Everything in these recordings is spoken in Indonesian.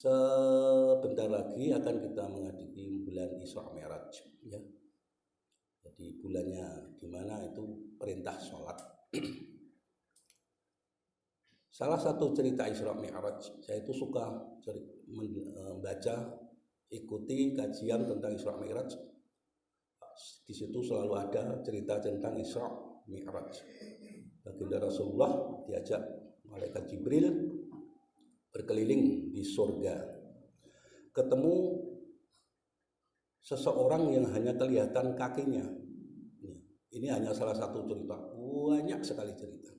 Sebentar lagi akan kita menghadapi bulan Isra Mi'raj, ya. Jadi bulannya di mana itu perintah sholat. Salah satu cerita Isra Mi'raj, saya itu suka membaca, ikuti kajian tentang Isra Mi'raj. Di situ selalu ada cerita tentang Isra Mi'raj. Baginda Rasulullah diajak malaikat Jibril berkeliling di surga, ketemu seseorang yang hanya kelihatan kakinya. Ini hanya salah satu cerita, banyak sekali cerita.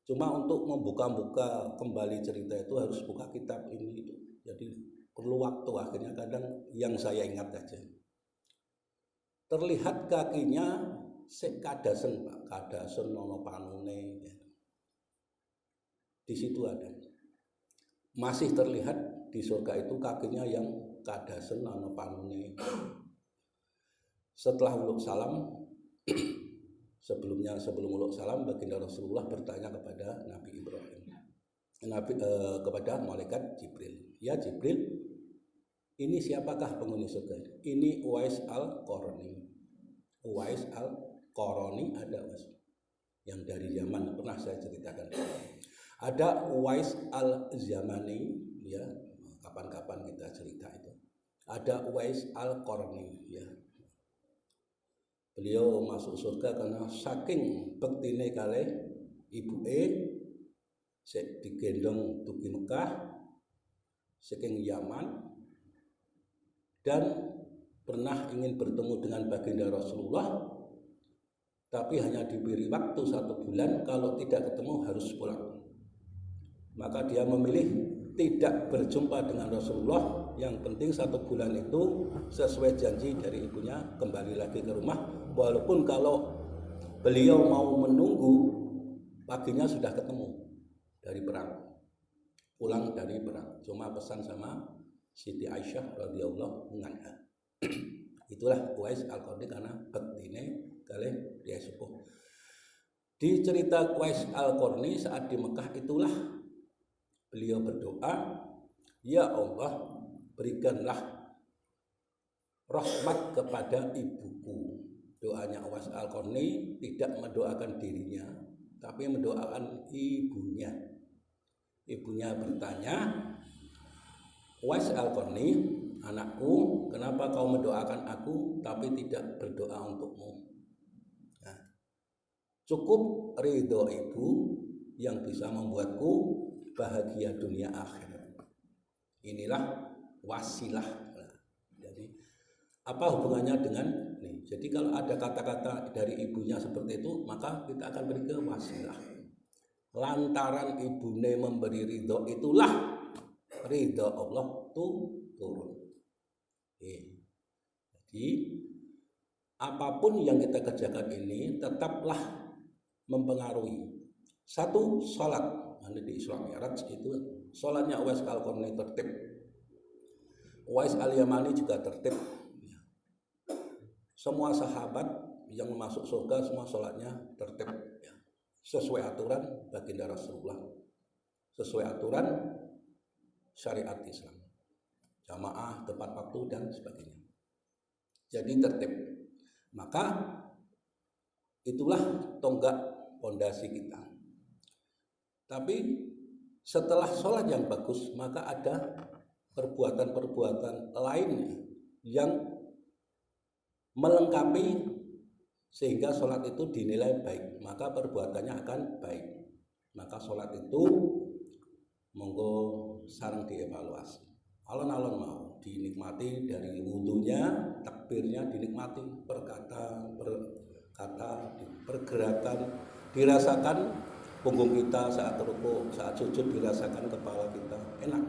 Cuma untuk membuka-buka kembali cerita itu harus buka kitab ini itu. Jadi perlu waktu, akhirnya kadang yang saya ingat aja. Terlihat kakinya sekadasen, Pak, kadasen nono panune. Di situ ada. Masih terlihat di surga itu kakinya yang kadasen nono panune. Setelah uluk salam, sebelum uluk salam, baginda Rasulullah bertanya kepada Nabi Ibrahim, kepada malaikat Jibril, ya Jibril, ini siapakah penghuni surga? Ini Uwais Al-Qarni. Uwais Al-Qarni ada, Mas, yang dari Yaman, pernah saya ceritakan. Ada Uwais Al-Zamani, ya, kapan-kapan kita cerita itu. Ada Uwais Al-Qarni, ya. Beliau masuk surga karena saking bektine kalih ibuke, sik digendong dugi Mekah saking Yaman, dan pernah ingin bertemu dengan baginda Rasulullah, tapi hanya diberi waktu 1 bulan, kalau tidak ketemu harus pulang. Maka dia memilih tidak berjumpa dengan Rasulullah, yang penting 1 bulan itu sesuai janji dari ibunya kembali lagi ke rumah, walaupun kalau beliau mau menunggu paginya sudah ketemu dari perang, pulang dari perang, cuma pesan sama Siti Aisyah radhiyallahu anha. Itulah Uwais Al-Qarni karena bektine kalih dia sepuh. Di cerita Uwais Al-Qarni saat di Mekah itulah beliau berdoa, ya Allah, berikanlah rahmat kepada ibuku. Doanya Uwais Al-Qarni tidak mendoakan dirinya, tapi mendoakan ibunya. Ibunya bertanya, Uwais Al-Qarni, anakku, kenapa kau mendoakan aku tapi tidak berdoa untukmu? Nah, cukup ridho ibu yang bisa membuatku bahagia dunia akhirat. Inilah wasilah. Jadi apa hubungannya dengan ini? Jadi kalau ada kata-kata dari ibunya seperti itu, maka kita akan beri ke wasilah. Lantaran ibune memberi ridho, itulah ridho Allah turun. Jadi apapun yang kita kerjakan ini tetaplah mempengaruhi. Satu, sholat. Di Isra Mi'raj itu sholatnya Uwais Al-Qarni tertib, Uwais Al-Yamani juga tertib. Semua sahabat yang masuk surga semua sholatnya tertib, ya, sesuai aturan baginda Rasulullah, sesuai aturan syariat Islam, jamaah tepat waktu dan sebagainya. Jadi tertib. Maka itulah tonggak pondasi kita. Tapi setelah sholat yang bagus, maka ada perbuatan-perbuatan lainnya yang melengkapi sehingga sholat itu dinilai baik, maka perbuatannya akan baik. Maka sholat itu monggo sareng dievaluasi. Alon-alon mau dinikmati, dari wudunya, takbirnya dinikmati, perkata, pergerakan dirasakan, punggung kita saat rukuk, saat sujud dirasakan kepala kita, enak.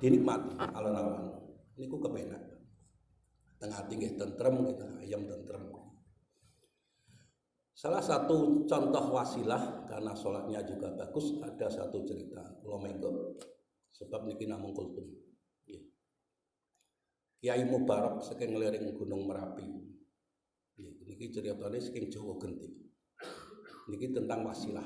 Dinikmati alon-alon. Niku kepenak. Tengah tinggi tentrem kita, ayam tentrem. Salah satu contoh wasilah karena sholatnya juga bagus, ada satu cerita kula mengko sebab niki namung kultum. Kiai Mubarak saking nglering Gunung Merapi. Niki ceritane saking Jawa Genti. Niki tentang wasilah.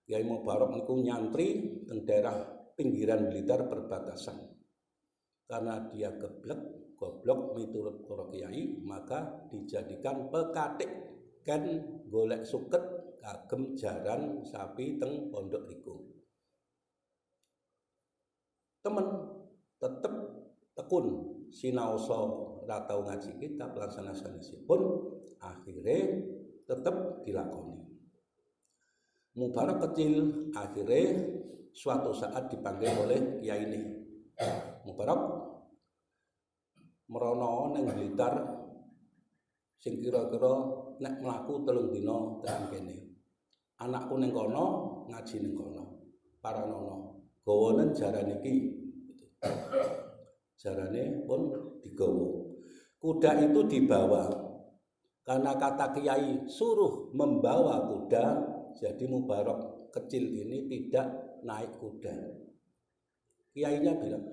Kiai Mubarak niku nyantri teng daerah pinggiran Blitar perbatasan. Karena dia goblok miturut para kiai, maka dijadikan pekatik kan golek suket kagem jaran sapi teng pondok iku. Temen tetep tekun sinaosa ora tau ngaji kitab laksana sanesipun akhirnya tetep dilakoni. Mubarak kecil akhirnya suatu saat dipanggil oleh kiai ini. Mubarak merono ning Blitar sing kira-kira nek mlaku 3 dina tekan kene. Anakku ning kono ngaji ning kono. Paranono gawanen jarane iki. Jarane pun digawa. Kuda itu dibawa. Karena kata kiai suruh membawa kuda, jadi Mubarak kecil ini tidak naik kuda. Kiainya bilang,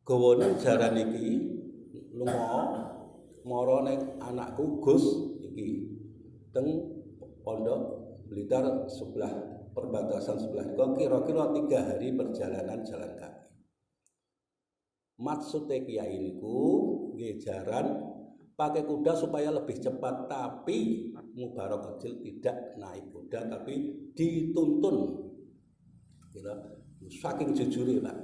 gawane jarane iki lunga mara ning anakku Gus iki teng pondok Blitar sebelah perbatasan sebelah kok kira-kira 3 hari perjalanan jalan kaki. Maksudnya kiai niku nggih jaran pakai kuda supaya lebih cepat, tapi Mubarak kecil tidak naik kuda tapi dituntun. Kira saking jujure Pak.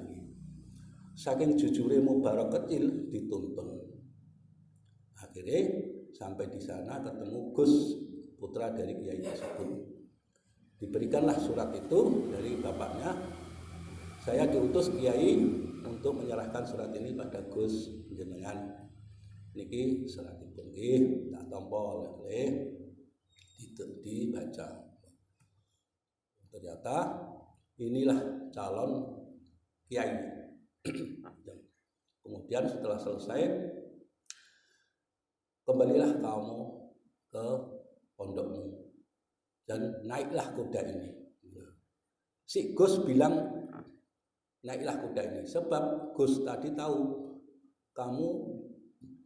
Saking jujure Mubarak kecil dituntun. Akhirnya sampai di sana ketemu Gus putra dari kiai tersebut. Diberikanlah surat itu dari bapaknya. Saya diutus kiai untuk menyerahkan surat ini pada Gus jenengan. Niki suratipun nggih tak tampa oleh dibaca. Ternyata inilah calon kiai. Kemudian setelah selesai kembalilah kamu ke pondokmu dan naiklah kuda ini. Si Gus bilang naiklah kuda ini sebab Gus tadi tahu kamu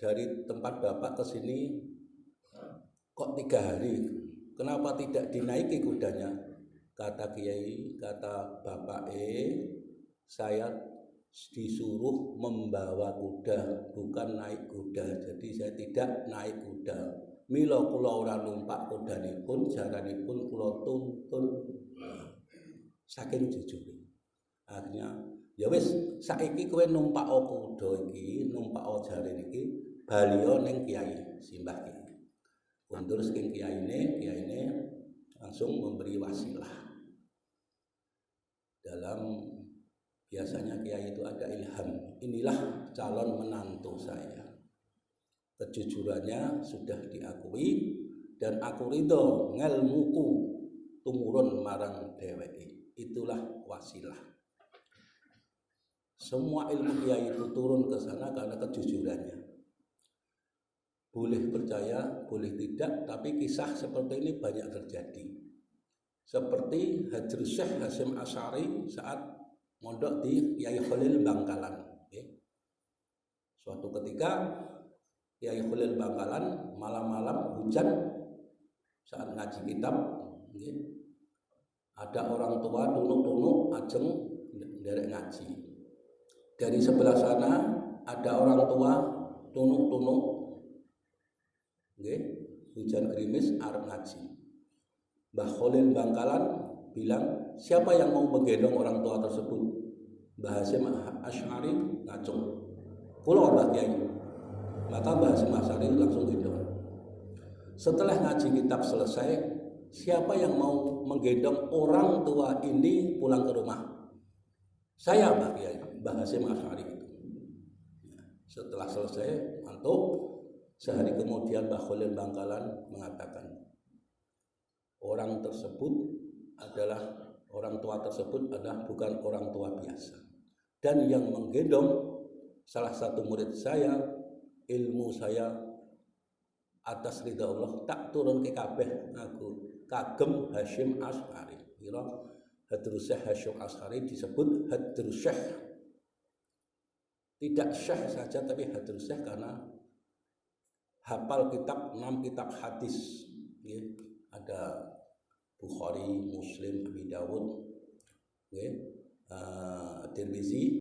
dari tempat bapak ke sini kok 3 hari, kenapa tidak dinaiki kudanya? Kata kiai, kata bapak saya disuruh membawa kuda bukan naik kuda, jadi saya tidak naik kuda. Mila kula ora numpak kudanipun, jaranipun kula tuntun. Saking jujur. Akhirnya ya wis saiki kowe numpak kuda iki, numpak jare iki baliya ning kiai simbah iki. Kundur saking kiyaine langsung memberi wasilah. Dalam biasanya kiai itu ada ilham. Inilah calon menantu saya. Kejujurannya sudah diakui dan aku ridho ngelmuku tumurun marang dheweke. Itulah wasilah. Semua ilmu kiai itu turun ke sana karena kejujurannya. Boleh percaya, boleh tidak, tapi kisah seperti ini banyak terjadi. Seperti Hadr Syekh Hasyim Asy'ari saat mondok di Kyai Khalil Bangkalan. Suatu ketika Kyai Khalil Bangkalan malam-malam hujan saat ngaji kitab, ada orang tua tunuk-tunuk ajeng nderek ngaji. Dari sebelah sana ada orang tua tunuk-tunuk, hujan gerimis arep ngaji. Mbah Khalil Bangkalan bilang, siapa yang mau menggendong orang tua tersebut? Mbah Hasyim Asy'ari ngacung, kula Mbah Kyai. Maka Mbah Hasyim Asy'ari langsung gendong. Setelah ngaji kitab selesai, siapa yang mau menggendong orang tua ini pulang ke rumah? Saya Mbah Kyai, Mbah Hasyim Asy'ari. Setelah selesai mantuk, sehari kemudian Mbah Khalil Bangkalan mengatakan, orang tua tersebut adalah bukan orang tua biasa. Dan yang menggendong salah satu murid saya, ilmu saya atas ridha Allah tak turun ke kabeh aku kagem Hasyim Asy'ari. Kira Hadr Syekh Hasyim Asy'ari disebut Hadr Syekh. Tidak Syekh saja tapi Hadr Syekh karena hafal kitab 6 kitab hadis. Ada Bukhari, Muslim, Abi Dawud, Tirmizi